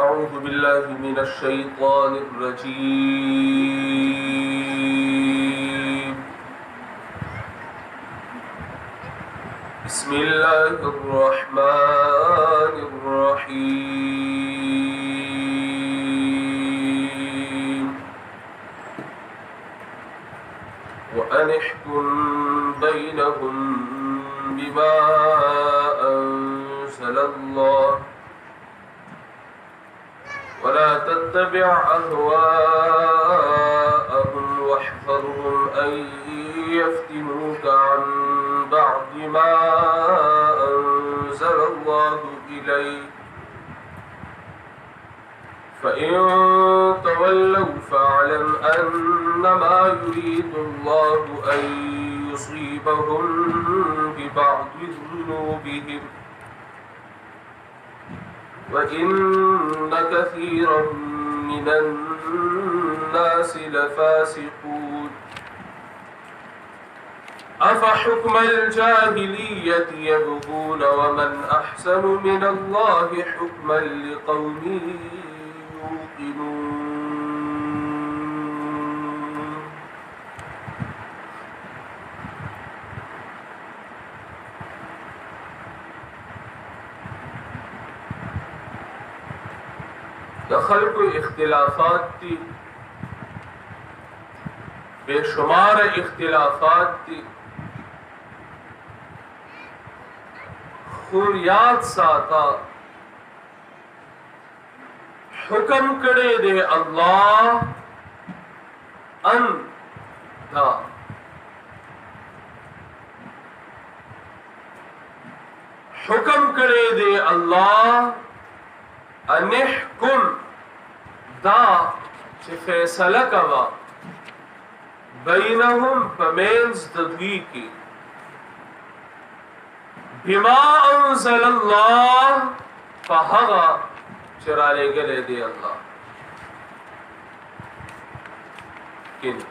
أعوذ بالله من الشيطان الرجيم. بسم الله الرحمن الرحيم. وأن احكم بينهم بما أنزل الله ولا تتبع أهواءهم واحذرهم أن يفتنوك عن بعض ما أنزل الله إليك فإن تولوا فاعلم أنما يريد الله أن يصيبهم ببعض ذنوبهم وإن كثيرا من الناس لفاسقون. أفحكم الجاهلية يبغون ومن أحسن من الله حكما لقوم يوقنون. د خلکو اختلافات دي، بشمار اختلافات دي، خو یاد ساته حکم کړی دی الله ان دا حکم کړی دی الله ان احکم دا چې فیصله کوا بینهم فمینز د دوی کې بما انزل الله فهغه چې را لېږلی دی الله کینی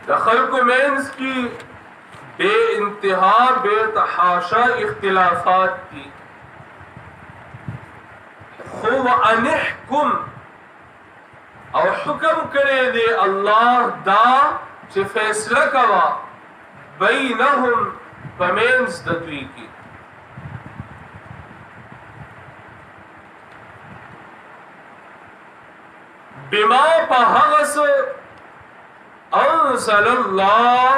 د خلکو مینز کې بے انتہا بے تحاشا اختلافات کی خو ان احکم او حکم کرے دے اللہ دا چه فیصلہ کوا بینہم پمینز ددوی کی بما پہغس انزل اللہ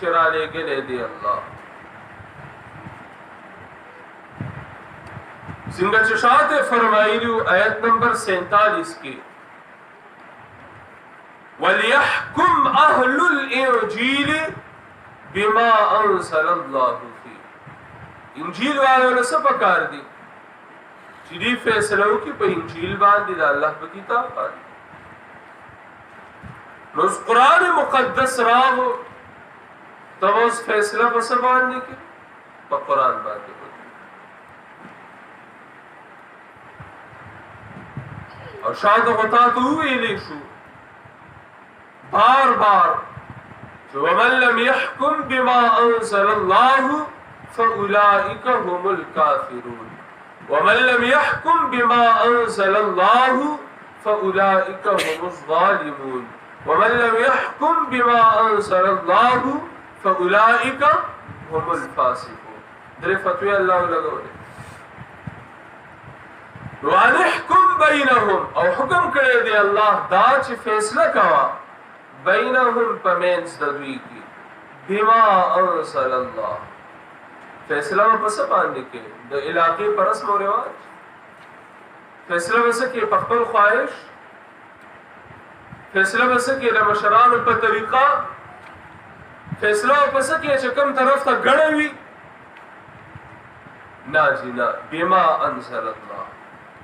چرا لے گلے دے اللہ څنګه چې شاته فرمایلی آیت نمبر 47 کې وليحكم اهل الانجيل بما انزل الله فيه. انجیل والو له څه پکار دي چې دې فیصله وکړي په انجیل باندې د الله په کتاب باندې. نو قرآن مقدس راغو ته اوس فیصله په څه باندې کې په قرآن باندې اور شاید غطا تو ویلی شو بار بار ومن لم يحكم بما انزل الله فاولئك هم الكافرون ومن لم يحكم بما انزل الله فاولئك هم الظالمون ومن لم يحكم بما انزل الله فاولئك هم الفاسقون. در فتوی الله لګولې وان احکم بینهم او حکم کړی دی الله دا چې فیصله کوا بینهم پمینز د دوی کې بما انزل الله فیصله په څه باندې کې د علاقې پر رسم او رواج فیصله وسه کې په خپل خواهش فیصله وسه کې د مشرانو په طریقه فیصله وسه کې چې کوم طرف ته غړوي نه جی نه بما انزل الله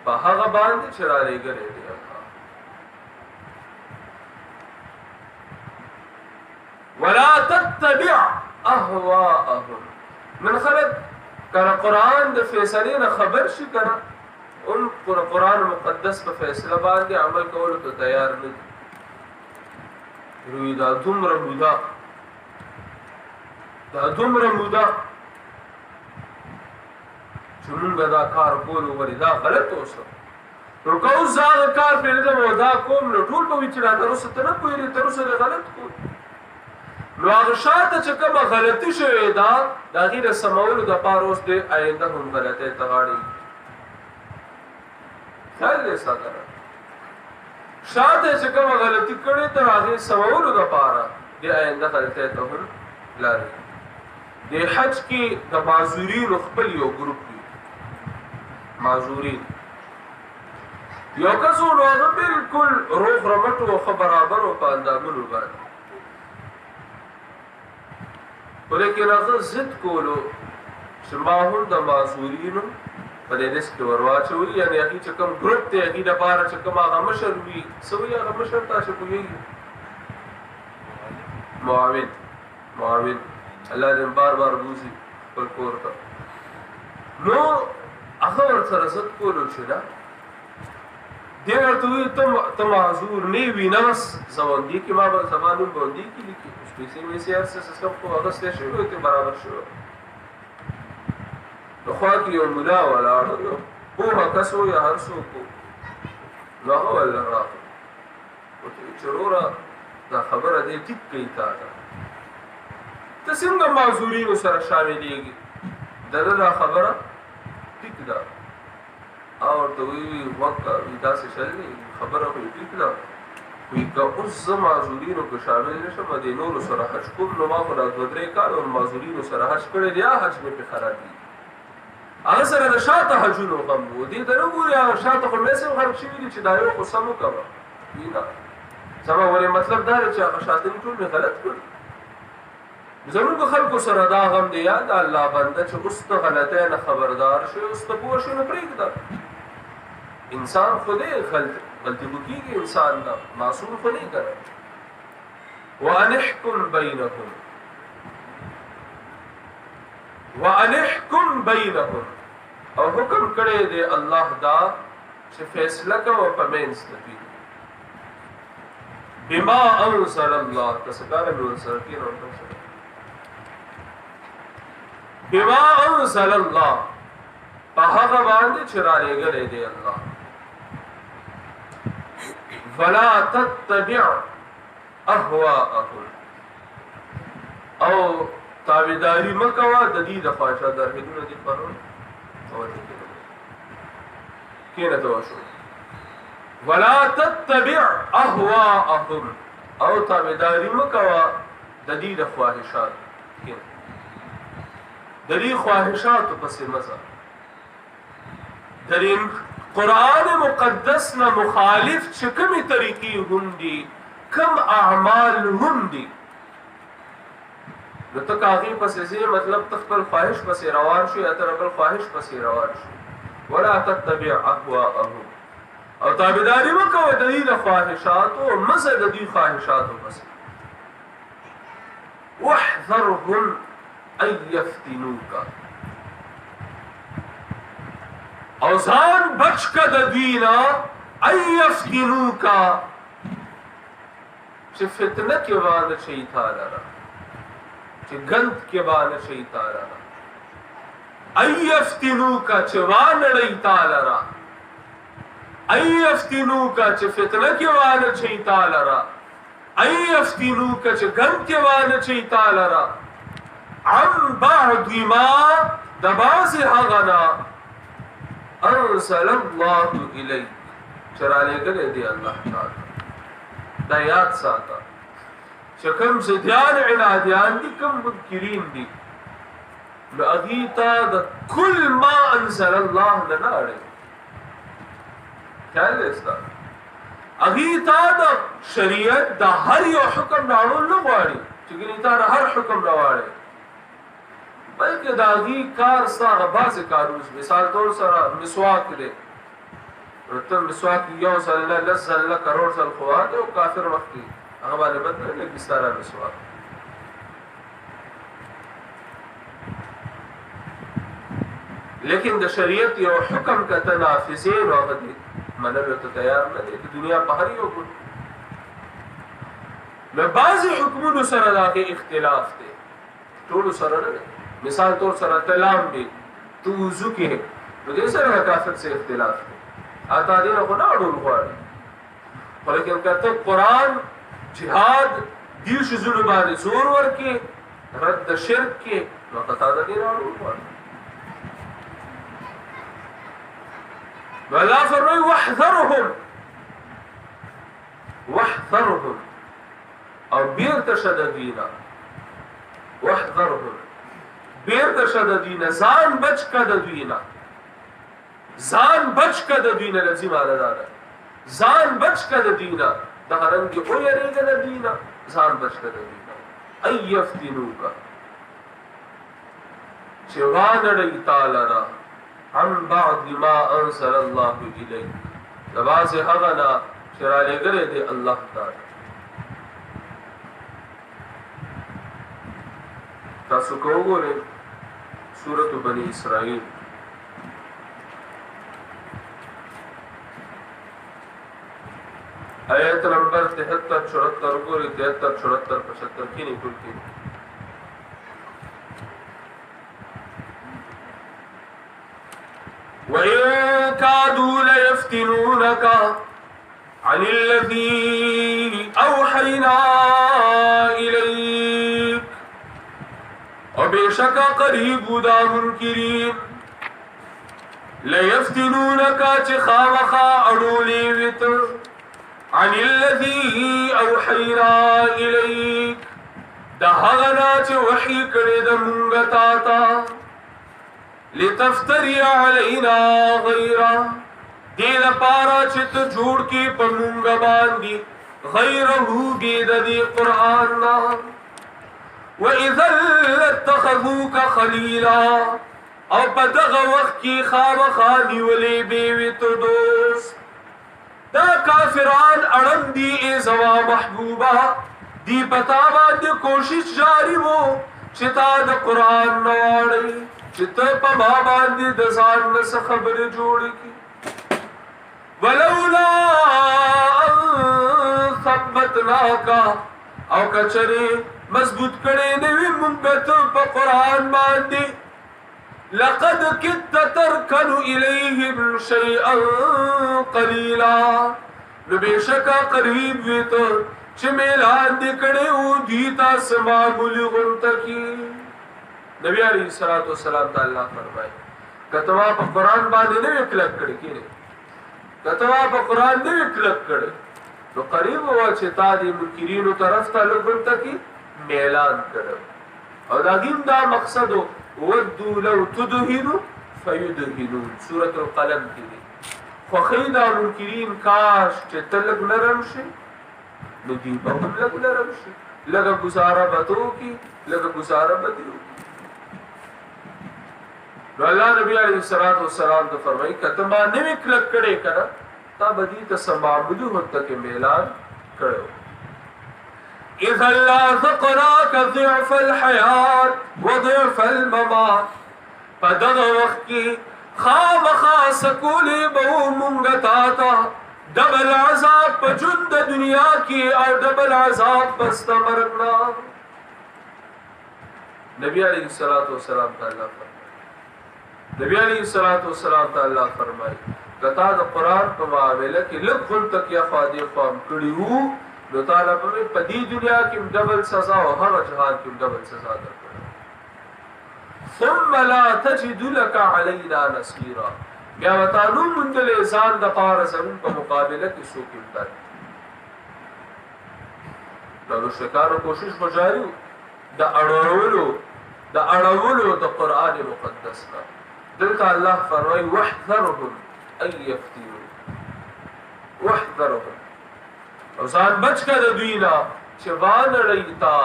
په هغه باندې چې را لېږلی دی الله. ولا تتبع اهواءهم. من خلق کله قرآن د فیصلې نه خبر شي کنه اون قرآن مقدس په فیصله باندې عمل کولو ته تیار نه دي. روی دا دومره موده چې موږ دا کار کولو ولې دا غلط اوسه نو که اوس زه هغه کار پرېږدم او دا کوم نو ټول به وي چې را تر اوسه ته نه پوهېږې تر اوسه دې غلط کول نو هغه شاته چې کومه غلطي شوې ده د هغې د سمولو دپاره اوس دې آینده هم غلطۍ ته غاړې خیال دی ساته شاته چې کومه غلطي کړې تر هغې سمولو دپاره دې آینده غلطۍ ته هم لارې د حج کې د معذورینو خپل یو ګروپ وي معذورین یو کس و نو هغه بلکل روغ رمټ و ښه برابر و په اندامونو باندې خو لیکن هغه ضد کولو چې ما هم د معذورینو په دې لست کې ور واچوي یعنې هغې چې کوم ګروپ دی هغې دپاره چې کوم هغه مشر وي څه وي هغه مشر تاسې پوهېږي معاون الله دې بار بار بوزي خپل کور ته نو هغه ورسره ضد کولو چې نه دی ورته وایي ته معذور نه وي نه بس زباندي کې ما به زما نوم باندې کې لیکي پیسې ویسې هر څه سیسټم خو اخیستی شوي وي ته برابر شوی نو خوا کې یو ملا ولاړ یو پوهه کس و یا هر څوک و نو هغه ورله راغی ورته وایي چې وروره دا خبره دی ټیک کوي تا ته ته څنګه معذورینو سره شاملېږي د ده دا خبره ټیک ده او ورته وایي وکه وي داسې شل دی خبره خو یې ټیک ده وایي که اوس زه معذورینو کې شامل نه شم د نورو سره حج کوم نو ما خو دا 2-3 کاله معذورینو سره حج کړی دی حج مې پرې خرابېږي هغه سره د شاته حجونو غم و دې ته نه ګورې هغه شاته خو مې سم خلق شوي دي چې دا یو خو سم وکوه نه زما ولې مطلب دا دی چې هغه شاته ټول مې غلط کړي زموږ خلکو سره دا غم دی یا د الله بنده چې اوس ته غلطۍ نه خبردار شي اوس ته پوه شي نو پرېږده انسان خو دی غلطي خو کېږي انسان ده معصوم خو نه که وان احکم بینهم او حکم کړی دی الله دا چې فیصله کوه په منځ د دوی بما انزل الله تسکاره مې ورسره کېنه بما انزل الله په هغه باندې چې رالېږلی دی الله فلا تتبع اهواءهم او تابعداري مه کوه د دې د خواهشات درهدونه دي قانون کېنه ته وشو ولا تتبع اهواءهم او تابعداري مه کوه د دې د خواهشات کېنه د دې خواهشاتو پسې مزه د قرآن مقدس نه مخالف چې کومې طریقې هم دي کم اعمال هم دي نو ته که هغې پسې ځې مطلب ته خپل خواهش پسې روان شو یا ته بل خواهش پسې روان شو ولا تتبع اهواءهم او تابعداري مه کوه د دې د خواهشاتو مزه د دې خواهشاتو پسې واحذرهم ان یفتنوک او ځان بچ که د دوی نه ان یفتنوک چې فتنه کې وانه شي تا لره چې ګند کې وانه شي تا لره ان یفتنوک چې وانړی تا لره ان یفتنوک چې فتنه کې وانه شي تا لره ان یفتنوک چې ګند کې وانه شي تا لره عن بعض ما د بعضې هغه نه انزل الله الیک چې رالیږلی دی الله تعالی دا یاد ساته چې کوم ضدیان عنادیان دي کوم منکرین دي نو هغې ته د کل ما انزل الله نه نه اړوي خیال دی ستا هغې ته د شریعت د هر یو حکم راوړل نه غواړي چې ګنې تا د هر حکم راواړی بلکې د هغې کار ستا هغه بعضې کارونه مثال طور سره مسواک دی ته مسواک یو ځل نه لس ځل نه کروڑ ځل خو واده او کافر وخت کې هغه باندې بد نه لګي ستا را مسواک لیکن د شریعت یو حکم که ته نافظې نو هغه دې منلو ته تیار نه دی د دنیا په هر یو ګل نو بعضې حکمونو سره د هغې اختلاف دی ټولو سره نه دی مثال طور سره طلام دی تو وضو کې نو دې سره کافر سے اختلاف دی اته دې نه نه اړول غواړي ولیکن کته قرآن جهاد دې شذونه باندې زور ورکي رد شرک کې نو قطا دې نه اړول غواړي ولا فرمي واحذرهم او بیر تشددینا واحذرهم بیر تشددینا ځان بچ کده دوینا ځان بچ کده دوینا لازم علاوه ځان بچ کده دینا د هرنګ او یریګه د دینا ځان بچ کده دینا ايفتنوکا چوان لري تعالی را عن بعد ما انزل الله الیک لباس هغنا چرا لګره دی الله تعالی تاسو کوګوره سورۃ بنی اسرائیل آیت نمبر 73 74 گوری 73 74 75 کی نکل کی وَإِن كَادُوا لَيَفْتِنُونَكَ عَنِ الَّذِي أَوْحَيْنَا إِلَيْكَ وَبِشَكَ قَرِيبُ دَا مُنْكِرِينَ لَيَفْتِنُونَكَ چِخَامَخَا أَڑُولِي وِتَ عن الذي اوحينا اليك دهغنا چه وحی کرے دا منگا تاتا لتفتری علینا غیرا دید پارا چت جوڑ کی پا منگا باندی غیرہو بید دی قرآننا وَإِذَا لَاتَّخَذُوكَ خَلِيلًا او پا دغ وقت کی خواب خانی ولی بیوی تو دوست دا کافران اڑم دی ای زوا محبوبہ دی پتا باندې کوشش جاری وو چتا د قرآن نواړی چتا پا ما باندې د ځان نس خبر جوړ کی ولولا ان ثبتناک او کچری مضبوط کړي دی مونږ په قرآن باندې لقد كدت تركن إليهم شيئا قليلا نبيشكا قريب ويتو چمیلان دکڑے او دیتا سما ملغن تکی نبی علیہ السلام تعالیٰ فرمائے کتوا پا قرآن باندے نوی کلک کڑے کی نہیں کتوا پا قرآن نوی کلک کڑے تو قریب ہوا چھتا دی منکرینو طرف تا لغن تکی میلان کڑے اور داگیم دا مقصد ہو ودو لو تدهنو فیدهنون سورة القلم کی دی فخیدہ منکرین کاش چه تلگ نرم شے ندیبا ہم لگ نرم شے لگا گزارا بتو کی لگا گزارا بدیو نو اللہ نبی علیہ السلام تو فرمائی کتما نوی کلک کڑے کنا تا بدی تسمعبدو ہوتا کہ میلان کڑے إذا لاذقناك ضعف الحياة وضعف الممات فدغ وقت کی خواب خاص کولی بہو منگتاتا دبل عذاب پا جند دنیا کی اور دبل عذاب بستا مرگنا نبی علیہ السلام تعالیٰ فرمائی نبی علیہ السلام تعالیٰ فرمائی کتا دا قرآن پا معاملہ کی لگ خل تک یا خادی قوم کڑی ہو نو تعالیٰ پر پدی دنیا کی ڈبل سزا و ہر جہان کی ڈبل سزا در ثم لا تجد لك علینا نصیرا بیا وطانو مندل احسان دا پار زمین پا مقابلہ کی سوک امداد نو شکار و کوشش بجاری دا اڑولو دا قرآن مقدسنا دلتا اللہ فرمائی وحذرهم ان یفتنون وحذرهم او ځان بچ کړه دوینا چې وان رېتا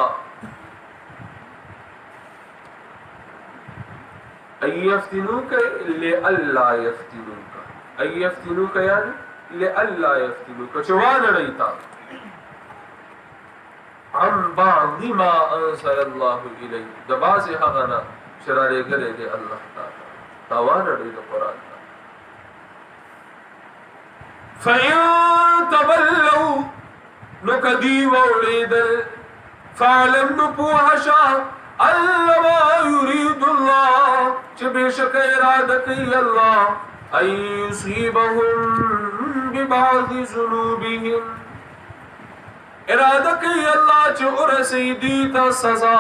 ايفتنوك لالا يفتنوك ايفتنوك يعني لالا يفتنوك چې وان رېتا عن بعض ما انزل الله اليك د بعض هغه شراره غلې دی الله تعالی توان رې قرآن فإن تولوا نکدی وولیدل فعلم نپوحشا انما يريد الله چې بشک اراده کوي الله ان يصيبهم ببعض ذنوبهم اراده کوي الله چې ورسي دي ته سزا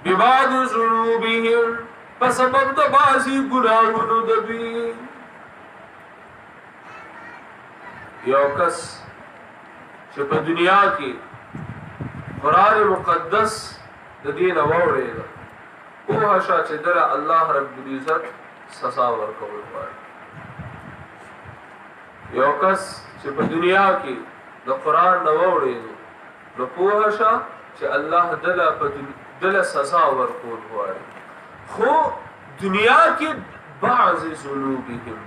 ببعض ذنوبهم په سبب د بعضی ګناهونو د دوی یو کس چې په دنیا کې قرآن مقدس د دین واورېده پوه شه چې دله الله رب العزت سزا ورکول غواړي یو کس چې په دنیا کې د قرآن نه واورېدو نو پوه شه چې الله دله سزا ورکول غواړي خو دنیا کې بعض ذنوبهم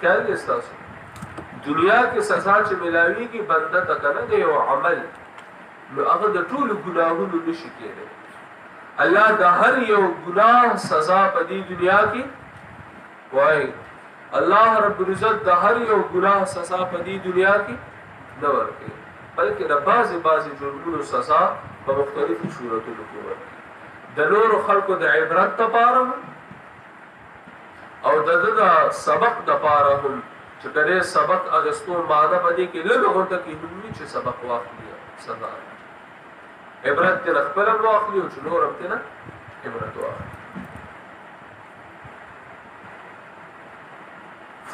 خیال دې ستاسو دنیا کې سزا چې ملاویږي بنده ته کنه د یو عمل نو هغه د ټولو ګناهونو نشي کېدی الله د هر یو ګناه سزا په دې دنیا کې وایي الله رب العزت د هر یو ګناه سزا په دې دنیا کې نه ورکوي بلکې د بعضې جرمونو سزا په مختلفو صورتونو کې ورکوي د نورو خلکو د عبرت دپاره او د سبق دپاره هم چې کله سبق اغستو ماده پدې کې لږ غونډه کې هم چې سبق واخلي سزا عبرت ته خپل واخلي او چې نور هم ته عبرت واخلي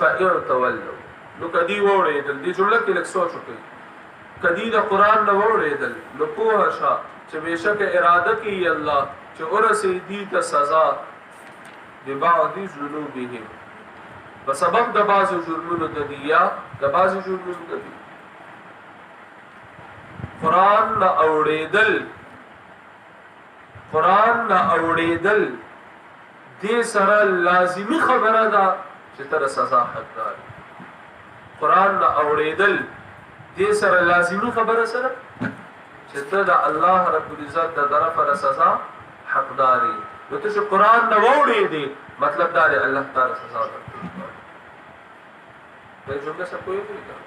فإن تولوا نو کدی وړېدل دې جمله کې لږ سوچ وکړئ کدی د قران نه وړېدل نو پوه شه چې بشک اراده کوي الله چې ورسې دي ته سزا ببعض ذنوبهم په سبب د بعضو جرمونو د دي یا د بعضو جرمونو د دي قرآن نه اورېدل دې سره لازمي خبره ده چې تر سزا حقدار قرآن نه اورېدل دې سره لازمي خبره سره چې ته د الله رب العزت د طرفه سزا حقداري نو ته چې قرآن نه اورېدې مطلب دا دی الله تعالی سزا درکوي جمله سب کوئی نہیں کہا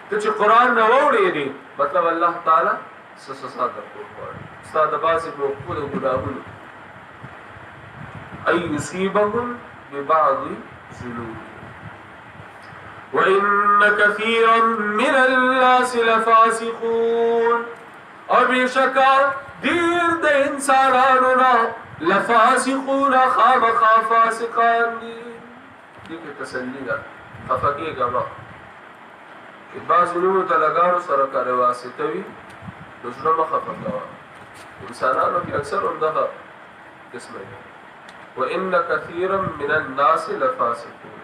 تو چھ قرآن نہ ووڑی مطلب اللہ تعالی سزا درکول غواړي استاد بعض موقول گناهون ای یصيبهم ببعض ذنوبهم وان كثيرا من الناس لفاسقون اور بشکا دیر د انسانانو نا لفاسقون خامخا فاسقان دي تسلی ده خفقی گما بعض علومو تلگانو سره کاری واسطه وی نزنو مخفق گوا انسانانو کی اکثر اندها قسمه وَإِنَّ كَثِيرًا مِنَ النَّاسِ لَفَاسِقُونَ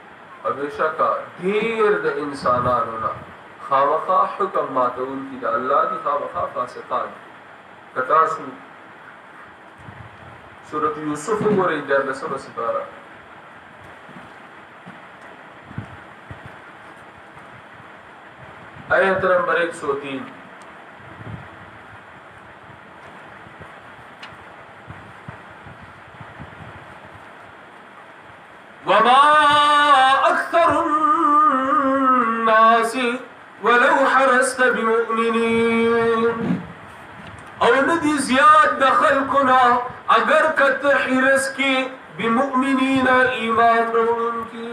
ابیشکا دیر د انسانانونا خامخا حکم ماتون کی دا اللہ دی خامخا فاسقان کتاسو سورة یوسف گوری در نسم سپارا آیت نمبر 103 وما أكثر الناس ولو حرست بمؤمنين او ندی زیاد دخل کنا اگر کت حرس کی بمؤمنین ایمان روڑن کی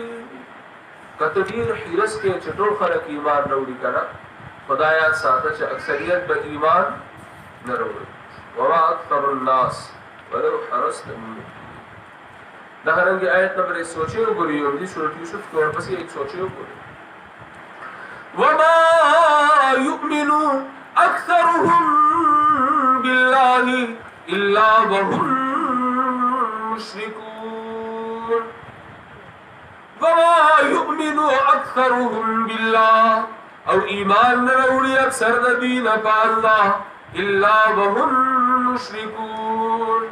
کت دیر حرس کے چطور خلق ایمان روڑی کنا خدایات ساتا چا اکثریت با ایمان نروڑی وما أكثر الناس ولو حرست بمؤمنين دہرنگی آیت نمبر ایک سوچے ہو گری ہو دی سورة یوسف کی اور پسی ایک سوچے ہو گری وما يؤمن أكثرهم بالله إلا وهم مشركون وما يؤمن أكثرهم بالله او ایمان نروڑی اکثر دین پا اللہ إلا وهم مشركون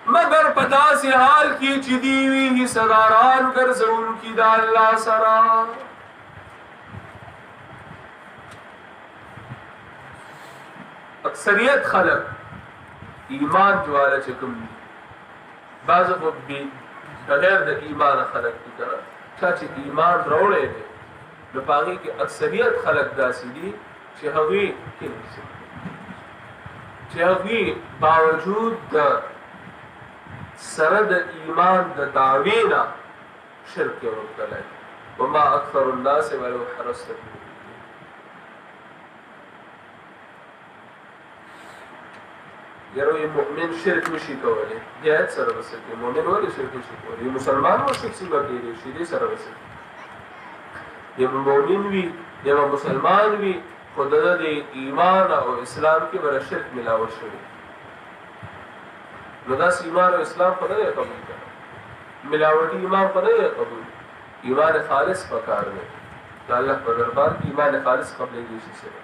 مگر پتا سے حال کی چدیوی ہی صداران کر زون کی دا اللہ سرا اکثریت خلق ایمان جوالا چکم دی بعض کو بغیر دا ایمان خلق کی کرا چاچے ایمان روڑے دے نپاگی کہ اکثریت خلق دا سی دی چہوی باوجود دا سره د ایمان د دعوی نه شرک مبتلا وما اکثر الناس ولو حرصت یره مؤمن شرک نشي کولای د آیت سره وسکه مؤمن ولې شرک نشي کولای مسلمان او شرک څنګه کېږي شي دې سره وسکه یو مؤمن وي یو مسلمان وي خدای د ایمان او اسلام کې بر شرک ملاوت شوی نو دا ایمان او اسلام خدای قبول کړي ملاوټي ایمان خدای قبول ایمان خالص پکار دی الله په دربار کې ایمان خالص قبلېږي شي سره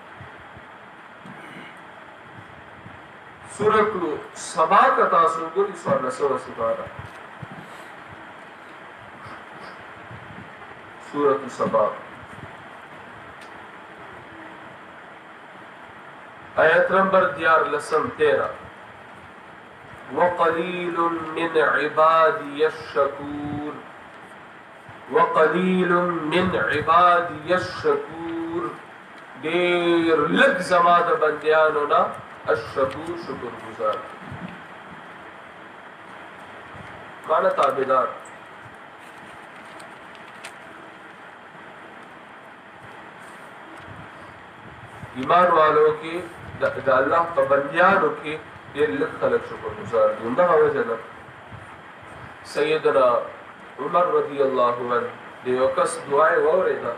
سورۃ سبا کا تاسو ګورئ سورۃ سبا سورۃ سبا آیت نمبر 13 وقلیل من عبادی الشکور وقلیل من عبادی الشکور دیر لگ زما د بندیانو نا الشکور شکر گزار مانا تابدار ایمان والوں کی دا اللہ کا بندیانو کی دیر لگ خلق شکر گزار دی اندہا وجہ سیدنا عمر رضی اللہ عنہ دیو کس دعائے ووریدا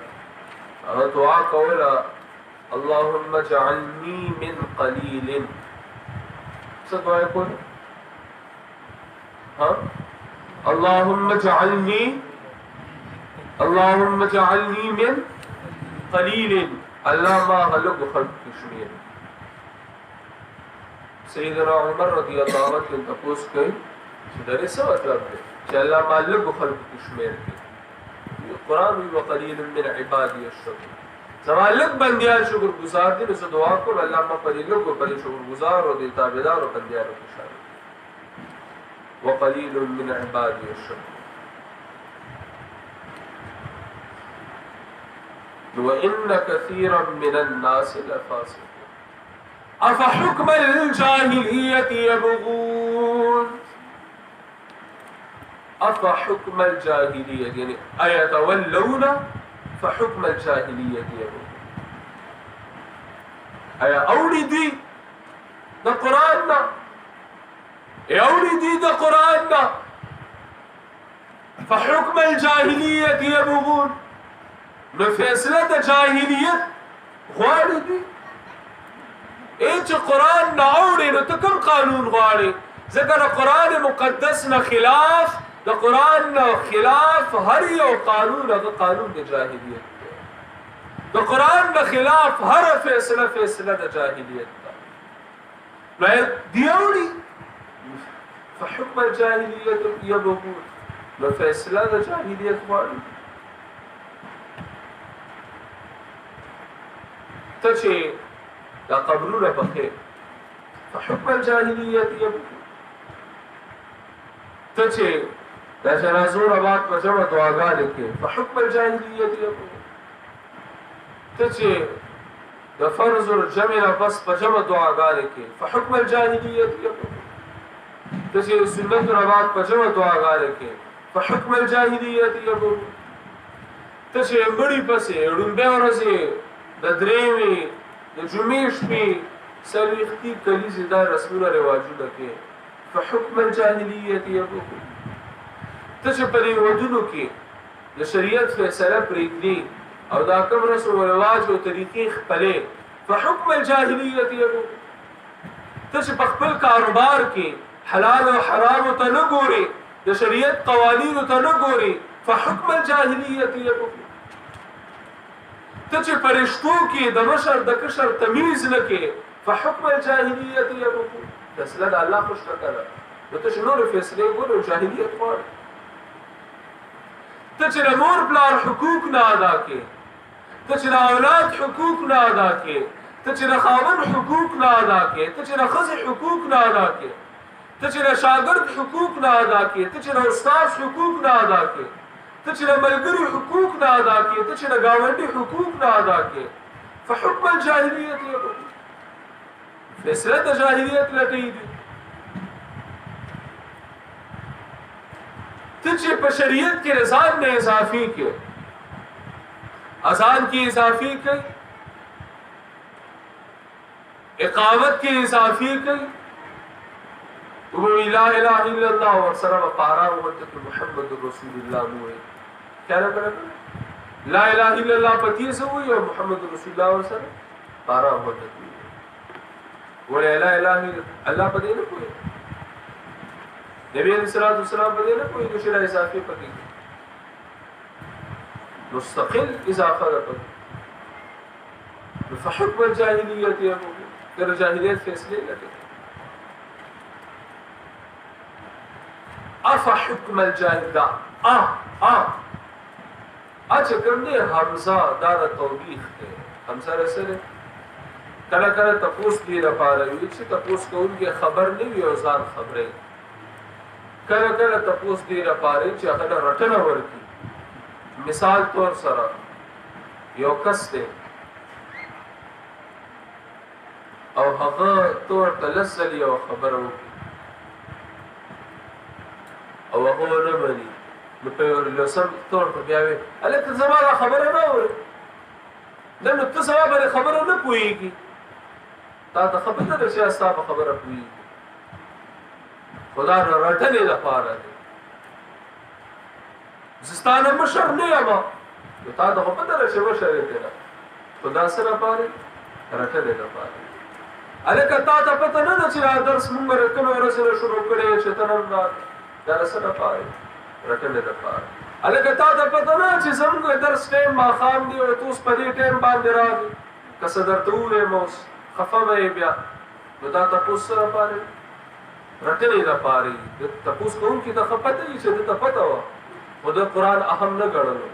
دعا کولا اللهم اجعلني من قليل سدعا يقول ها اللهم اجعلني من قليل الله ما غلق خلق كشمير سيدنا عمر رضي الله عنه تپوس کئی دره سو مطلب ہے کہ اللہ ما لگ خلق كشمير قرآن وقليل من عبادي الشكور زمان لگ بندیان شکر گزار دی نسو دعا کو اللہ ما پری لگ و پری شکر گزار و دی تابدار و بندیان و کشار وقلیل من عبادی الشکر وَإِنَّ كَثِيرًا مِنَ النَّاسِ لَفَاسِقُونَ أَفَحُكْمَ الْجَاهِلِيَّةِ يَبْغُونَ أَفَحُكْمَ الْجَاهِلِيَّةِ یعنی أَيَتَوَلَّوْنَ فحكم الجاهلية يبغون ایا اولی دی دا قرآن نا اولی دی دا قرآن نا فحكم الجاهلية يبغون نو فیصلہ دا جاہلیت غواری دی ایچ قرآن نا اولی نو تکم قانون غواری ذکر قرآن مقدس نا خلاف دا قرآن نا خلاف ہر یو قانون دا قانون دا جاہلیت دا قرآن نا خلاف ہر فیصلہ دا جاہلیت دا دیوڑی فحکم الجاہلیت یبغون نو فیصلہ دا جاہلیت واری تچے دا قبرون بخیر فحکم الجاہلیت یبغون تچے دا جنازون آباد پر جمع دعاگانے کے فحکم الجاہلیت یبغون تچے دا فرض الجمع بس پر جمع دعاگانے کے فحکم الجاہلیت یبغون تچے سنت آباد پر جمع دعاگانے کے فحکم الجاہلیت یبغون تچے مڑی پسے ڈنبے ورزے دا دریوی دا جمیش پی سلویختی کلیزی دا رسمون رواجو لکے فحکم الجاہلیت یبغون تچه پدې ودونو کې د شریعت فیصله پرېږدي او دا کوم رسم و رواج او طریقې خپلې فحکم الجاهلیت یبغون تچه په خپل کاروبار کې حلال او حرام ته نه ګوري د شریعت قوانینو ته نه ګوري فحکم الجاهلیت یبغون تچه پرشتو کې د مشر د کشر تمیز نه کې فحکم الجاهلیت یبغون فیصله د الله خوش نه کړه نو تچه نور فیصلې ګورو جاهلیت غواړي تچه مور پلار حقوق نہ ادا کے تچه اولاد حقوق نہ ادا کے تچه خاون حقوق نہ ادا کے تچه خز حقوق نہ ادا کے تچه شاگرد حقوق نہ ادا کے تچه استاد حقوق نہ ادا کے تچه ملګری حقوق نہ ادا کے تچه گاونډي حقوق نہ ادا کے فحکم الجاهلیت یبغون فیصله د جاهلیت لټی دي ته چې په شریعت کې رضان نه اضافي کې اذان کې اضافي کې اقامت کې اضافي کې وہ لا الہ الا اللہ اور سره پارا ورته محمد رسول الله مو کیا نه لا الہ الا اللہ پتی سو او محمد رسول الله اور سره پارا ورته ولا لا الہ الا اللہ پدې نه کوي نبی علیہ الصلوۃ والسلام پدې نه کوي چې لا اضافي پدې مستقل اضافه ده فحكم الجاهلیت یا در جاهلیت فیصله لګي افا حکم الجاهلیت اچھا کرنے حمزہ دار توبیخ ہے حمزہ رسل کله کله تپوس دی لپاره وی چې تپوس کوونکی خبر نه وي او ځان خبره کله کله تپوس دی لپاره چې هغه رټنه ورکی مثال طور سره یو کس دی او هغه طور تلسل یو خبره وکړي او هغه نه مانی نو په لسم طور په بیا وی الکه زما خبره نه وره نن ته سبا به خبره نه پويږي تا ته خبره ده چې تاسو خبره پوي خدا رټلې لپاره زستانه مشر نه یم تا ته خبره ده چې مشر کړه خدا سره پاره رټلې لپاره الکه تا ته پته نه ده چې درس مونږ کوم ورسره شروع کړې چې تنن درس لپاره رټلې لپاره الکه تا ته پته نه چې زموږ درس ټیم ما خام دی او تاسو په دې ټیم باندې راغی که صدر ټولې موس خفه بیا نو دا تاسو سره پاره رټلې لپاره تاسو کوم کې ته خپته چې ته پته و خو د قران اهم نه ګڼلو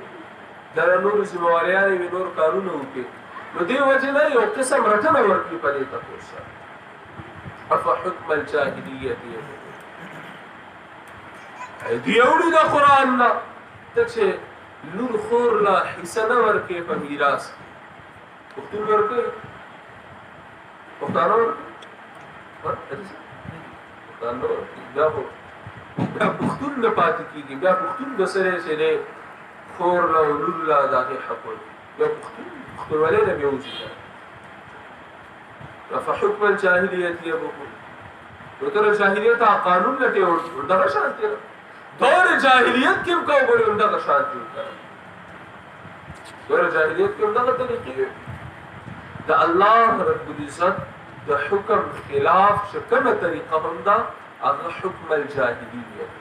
دا نور ذمہواریان وی نور قانون وکي نو دی وجه نه یو قسم رټنه ورکی په دې تاسو اف حکم الجاهلیت دی اوري د قران نه ته چې لور خور لا حصہ نه ورکې په میراث پختون ورکې پختانو بیا پختون نه پاتې کېږي بیا پختون د سره چې نه خور لا لور لا دغه حق بیا پختون ولې نه میوځي فحكم الجاهلیت یبغون وتر جاهلیت قانون لټي او دغه شانتي دور جاهلیت کې کوم ګورم دغه شانتي دور جاهلیت کې دغه طریقې د الله رب العزت د حکم خلاف شکمه طریقه هم دا هغه حکم الجاهلیت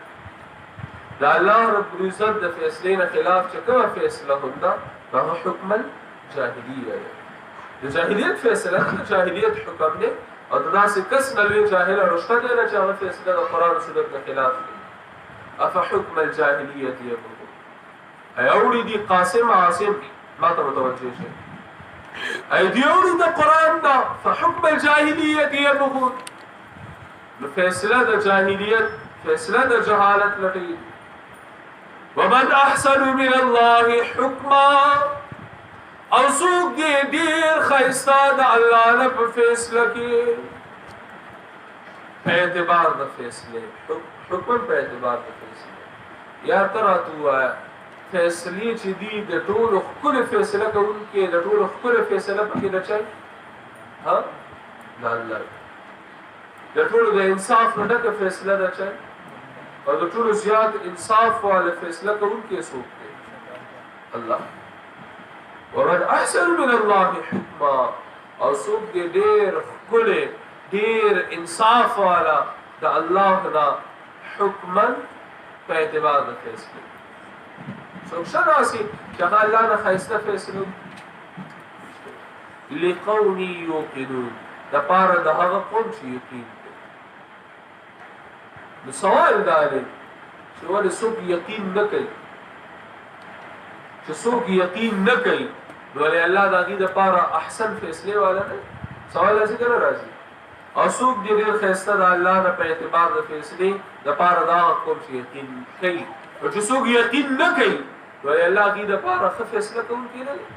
د الله رب العزت د فیصلې خلاف شکمه فیصله هم دا هغه حکم الجاهلیت د جاهلیت فیصله د جاهلیت حکم دی او دا څه کس نه لوي جاهل او رشته دی چې هغه فیصله د قران او سنت خلاف دی اف حکم الجاهلیت یبغون ایوړي دي قاسم عاصم ما ته متوجه شي ای دی اوري د قران دا فحکم الجاهلیت یبغون نو فیصله د جاهلیت فیصله د جهالت لټي ومن احسن من الله حکما او څوک ډیر خیستا د الله نه په فیصله کې په اعتبار د فیصله حکم په اعتبار د فیصله یا تراتو فیصله چې دی د ټول خپل فیصله کوونکې د ټول خپل فیصله پکې نه چي ها نه الله د ټول د انصاف نه د فیصله نه چي او د ټول زیات انصاف واله فیصله کوونکې څوک دی الله ومن احسن من الله حکما او څوک ډیر خپل ډیر انصاف والا د الله دا حکما په اعتبار د فیصله څوک شراسي چې الله نه خیسته فیصله لقوم یوقنون د پاره د هغه قوم چې یقین نو سوال دا دی چې ولې څوک یقین نه کوي چې څوک یقین نه کوي نو ولې الله د هغې دپاره احسن فیصلې والا نه سوال داسې که نه راځي او څوک دې ډېر ښایسته د الله نه په اعتبار د فیصلې دپاره دا هغه قوم چې یقین کوي او چې څوک یقین نه کوي نو ولې الله هغې دپاره ښه فیصله کوونکی نه دی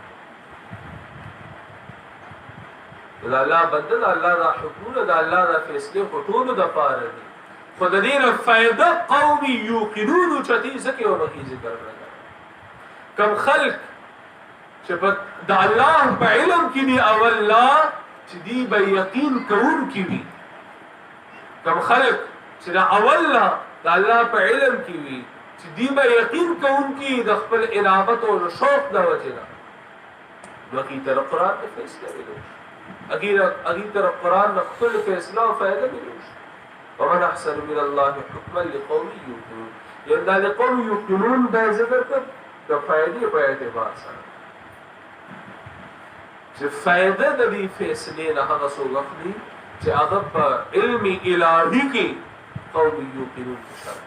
د الله بنده د الله دا حکمونه د الله دا فیصلې خو ټولو دپاره دي خود دین فائدہ قومی یوقنون چتی زکی و مکی ذکر لگا کم خلق چپت دا اللہ پا علم کی دی اول لا چی دی با یقین کون کی وی کم خلق چی دا اول لا دا اللہ پا علم کی وی چی دی با یقین کون کی دا خپل انابت و شوق دا وجنا وکی تر قرآن نے فیصلہ ملوش اگی تر قرآن نے خپل فیصلہ و فائدہ ملوش ومن احسن من اللہ حکما لقوم یوقنون یعنی دا لقوم یوقنون دا ذکر کر دا فائدی پا اعتبار سا چه فائدہ دا دی فیصلے نہ غصو غفلی چه اغب علم الہی کی قوم یوقنون کشار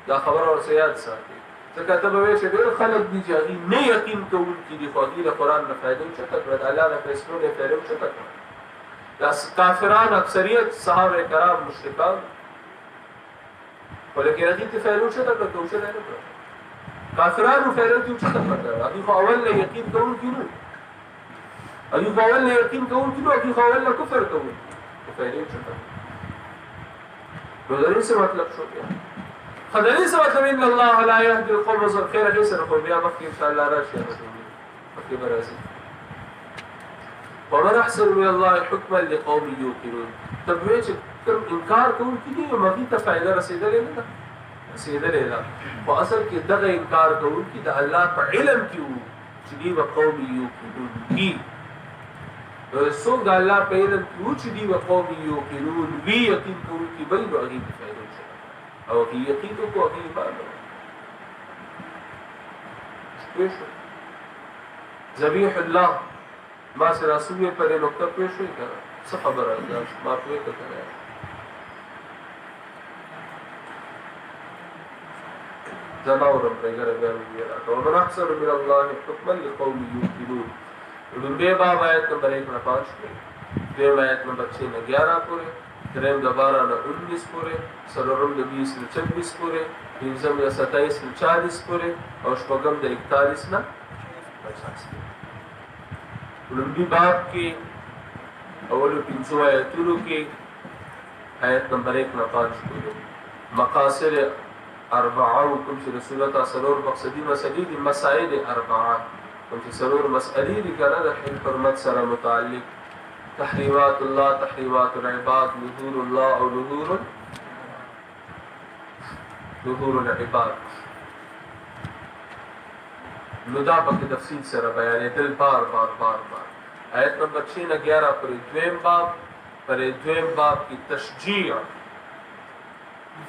دا خبر اور سیاد ساتھی ځکه ته به وایې چې ډېر خلک دي چې هغوی نه یقین کوونکي دي خو هغوی د قرآن نه فایده اوچته کړه د الله د فیصلو نه فایده اوچته کړه دا کافران اکثریت صحابه کرام مشرکان خو لیکن هغوی ته فایده اوچته کړه که اوچته یې نه کړه کافرانو فایده ته اوچته کړه هغوی خو اول نه یقین کوونکي نه هغوی خو اول نه یقین کوونکي نه هغوی خو اول نه کفر کوونکي خو فایده اوچته کړه نو د دې څه مطلب شو بیا خدای څه مطلب ان الله لا يهدي القوم الظالمين خیر سره خو بیا مخکې ان شاء الله راشي مخکې به راځي ومن احسن من الله حکما لقوم یوقنون ته وایي چې کوم انکار کوونکي دي نو هغوی ته فایده رسېدلې نه ده رسېدلې ده خو اصل کې دغه انکار کوونکي د الله په علم کې وو چې دوی به قوم یوقنون وي څوک د الله په علم کې وو چې دوی به قوم یوقنون وي یقین کوونکي بل نو هغوی ته فایده او کی یقین کو اگی ایمان پیشو ذبیح اللہ ما سے رسول پر نقطہ پیش ہوئی کرا سا خبر آگا ما پوئے کا کرا زناورم پیگر بیان بیرا ومن احسن من اللہ حکما لقوم یوقنون دنبے باب آیت نمبر 1-5 میں دیم آیت نمبر 6-11 پورے درم د 12-19 پورې څلورم د 20-26 پورې پنځم د 27-40 پورې او شپږم د 41-50 لومړي باب کې اولو پنځو آیتونو کې آیت نمبر 1-5 پورې مقاصد اربعه کوم چې رسولت سرور مقصدی مسلې دي مسائل اربعه کوم چې سرور مسئلې دي کنه د حرمت سره متعلق تحریمات اللہ تحریمات العباد نذور اللہ اور نذور العباد ندا پاک تفصیل سره بیان دل بار بار بار بار آیت نمبر 6-11 پر دویم باب کی تشجیع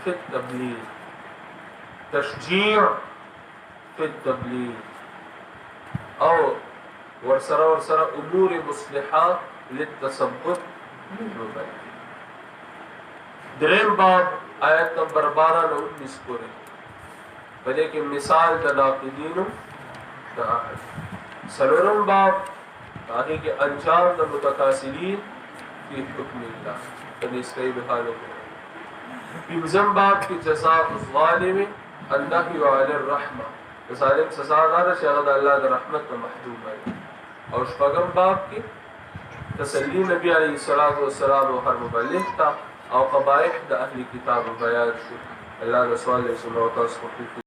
فی التبلیغ تشجیع فی التبلیغ او ورسره امور مصلحات للتثبت دریم باب آیت نمبر 12-19 پورے بلے کہ مثال تناقضین سلورم باب آگے کے انجام دا متقاصرین فی حکم اللہ یعنی اس کا بحال ہو پنجم باب کی جزاء الظالم النہی علی الرحمہ ظالم سزا دار شاہد اللہ دا رحمت کا محجوب ہے اور شپغم باب کی تسلی نبی علیہ الصلوۃ والسلام و ہر مبلغ تا او قبائح د اهل کتاب بیان شو الله رسول الله صلی الله علیه وسلم